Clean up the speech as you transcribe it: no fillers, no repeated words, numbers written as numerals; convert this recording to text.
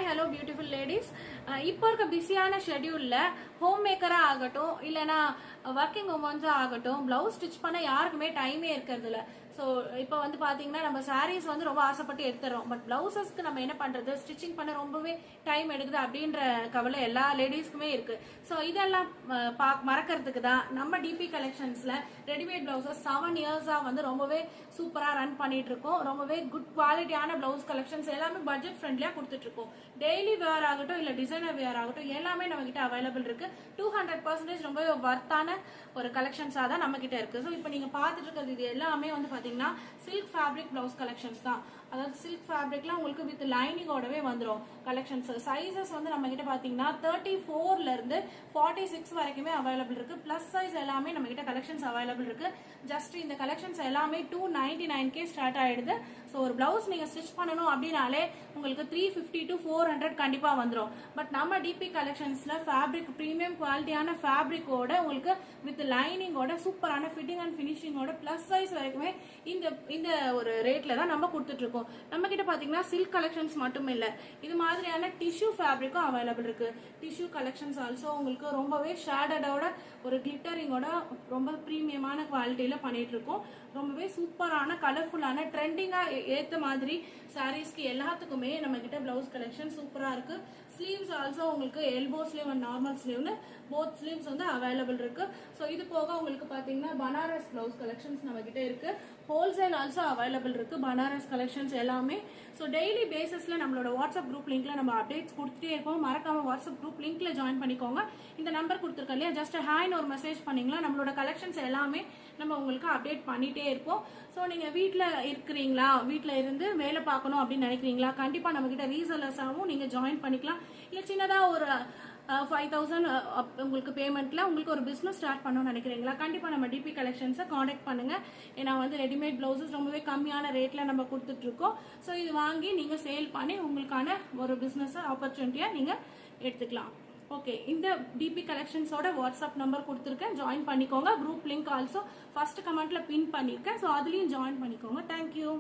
hello beautiful ladies. இப்போ இருக்க பிஸியான ஷெட்யூல்ல ஹோம் மேக்கரா ஆகட்டும் இல்லனா ஒர்க்கிங் உமன்ஸா ஆகட்டும் பிளவுஸ் ஸ்டிச் பண்ண யாருக்குமே டைமே இருக்கிறது இல்ல. ஸோ இப்போ வந்து பாத்தீங்கன்னா நம்ம சாரீஸ் வந்து ரொம்ப ஆசைப்பட்டு எடுத்துறோம். பட் பிளவுசஸ்க்கு நம்ம என்ன பண்றது, ஸ்டிச்சிங் பண்ண ரொம்பவே டைம் எடுக்குது அப்படின்ற கவலை எல்லா லேடிஸ்க்குமே இருக்கு. ஸோ இதெல்லாம் மறக்கிறதுக்கு தான் நம்ம டிபி கலெக்ஷன்ஸ்ல ரெடிமேட் பிளவுசஸ் 7 இயர்ஸா வந்து ரொம்பவே சூப்பரா ரன் பண்ணிட்டு இருக்கோம். ரொம்பவே குட் குவாலிட்டியான பிளவுஸ் கலெக்ஷன்ஸ் எல்லாமே பட்ஜெட் ஃப்ரெண்ட்லியா கொடுத்துட்டு இருக்கோம். டெய்லி வேர் ஆகட்டும் இல்ல டிசைனர் வேர் ஆகட்டும் எல்லாமே நம்ம கிட்ட அவைலபிள் இருக்கு. 200% ரொம்பவே வர்த்தான ஒரு கலெக்ஷன்ஸா தான் நம்ம கிட்ட இருக்கு. ஸோ இப்போ நீங்க பாத்துட்டு இருக்கிறது இது எல்லாமே வந்து பாத்தீங்கன்னா சில்க் ஃபேப்ரிக் பிளவுஸ் கலெக்ஷன்ஸ் தான். அதாவது சில்க் ஃபேப்ரிக்ல உங்களுக்கு வித் லைனிங்கோடவே வந்துடும் கலெக்ஷன்ஸ். சைசஸ் வந்து நம்ம கிட்ட பாத்தீங்கன்னா 34ல இருந்து 46 வரைக்குமே அவைலபிள் இருக்கு. பிளஸ் சைஸ் எல்லாமே நம்ம கிட்ட கலெக்ஷன்ஸ் அவைலபிள் இருக்கு. ஜஸ்ட் இந்த கலெக்ஷன்ஸ் எல்லாமே 299K ஸ்டார்ட் ஆயிடுது. ஸோ ஒரு பிளவுஸ் நீங்க ஸ்டிச் பண்ணணும் அப்படின்னாலே உங்களுக்கு 350 to 400 கண்டிப்பா வந்துடும். பட் நம்ம டிபி கலெக்ஷன்ஸ்ல ஃபேப்ரிக் பிரீமியம் குவாலிட்டியான ஃபேப்ரிக்கோட உங்களுக்கு வித் லைனிங்கோட சூப்பரான ஃபிட்டிங் அண்ட் பினிஷிங்கோட பிளஸ் சைஸ் வரைக்குமே இந்த ஒரு ரேட்ல தான் நம்ம கொடுத்துட்டு இருக்கோம். நம்ம கிட்ட பாத்தீங்கன்னா சில்க் கலெக்ஷன்ஸ் மட்டும் இல்ல, இது மாதிரியான டிஷ்யூ ஃபேப்ரிக்கும் அவைலபிள் இருக்கு. டிஷ்யூ கலெக்ஷன்ஸ் ஆல்சோ உங்களுக்கு ரொம்பவே ஷேடடோட ஒரு கிளிட்டரிங்கோட ரொம்ப பிரீமியமான குவாலிட்டியில பண்ணிட்டு இருக்கோம். ரொம்பவே சூப்பரான கலர்ஃபுல்லான ட்ரெண்டிங்கா ஏத்த மாதிரி சாரீஸ்க்கு எல்லாத்துக்குமே நம்ம கிட்ட பிளவுஸ் கலெக்ஷன் சூப்பரா இருக்கு. ஸ்லீவ்ஸ் ஆல்சோ உங்களுக்கு எல்போ ஸ்லீவ் அண்ட் நார்மல் ஸ்லீவ்னு போத் ஸ்லீவ்ஸ் வந்து அவைலபிள் இருக்கு. ஸோ இது போக உங்களுக்கு பாத்தீங்கன்னா பனாரஸ் பிளவுஸ் கலெக்ஷன்ஸ் நம்ம கிட்ட இருக்கு. ஹோல்சேல் ஆல்சோ அவைலபிள் இருக்கு பனாரஸ் கலெக்ஷன்ஸ் எல்லாமே. ஸோ டெய்லி பேசிஸ்ல நம்மளோட வாட்ஸ்அப் குரூப் லிங்க்ல நம்ம அப்டேட்ஸ் கொடுத்துட்டே இருக்கோம். மறக்காம வாட்ஸ்அப் குரூப் லிங்க்ல ஜாயின் பண்ணிக்கோங்க. இந்த நம்பர் கொடுத்துருக்கோம் இல்லையா, ஜஸ்ட் ஹாய்னு ஒரு மெசேஜ் பண்ணீங்களா நம்மளோட கலெக்ஷன்ஸ் எல்லாமே நம்ம உங்களுக்கு அப்டேட் பண்ணிட்டே இருப்போம். ஸோ நீங்க வீட்டில் இருக்கிறீங்களா, வீட்டில் இருந்து வேலை பார்க்கணும் அப்படின்னு நினைக்கிறீங்களா, கண்டிப்பா நம்ம கிட்ட ரீசெல்லர்ஸாகவும் நீங்க ஜாயின் பண்ணிக்கலாம். இல்லை சின்னதா ஒரு 5000 உங்களுக்கு பேமெண்ட்ல உங்களுக்கு ஒரு பிசினஸ் ஸ்டார்ட் பண்ணணும்னு நினைக்கிறீங்களா, கண்டிப்பா நம்ம டிபி கலெக்ஷன்ஸை காண்டாக்ட் பண்ணுங்க. ஏன்னா வந்து ரெடிமேட் பிளவுசஸ் ரொம்பவே கம்மியான ரேட்ல நம்ம கொடுத்துட்டு இருக்கோம். ஸோ இது வாங்கி நீங்க சேல் பண்ணி உங்களுக்கான ஒரு பிசினஸ் ஆப்பர்ச்சுனிட்டியா நீங்க எடுத்துக்கலாம். ஓகே, இந்த டிபி கலெக்ஷன்ஸோட வாட்ஸ்அப் நம்பர் கொடுத்துருக்கேன், ஜாயின் பண்ணிக்கோங்க. குரூப் லிங்க் ஆல்சோ ஃபர்ஸ்ட் கமெண்ட்ல பின் பண்ணிருக்கேன். ஸோ அதுலயும் ஜாயின் பண்ணிக்கோங்க. தேங்க்யூ.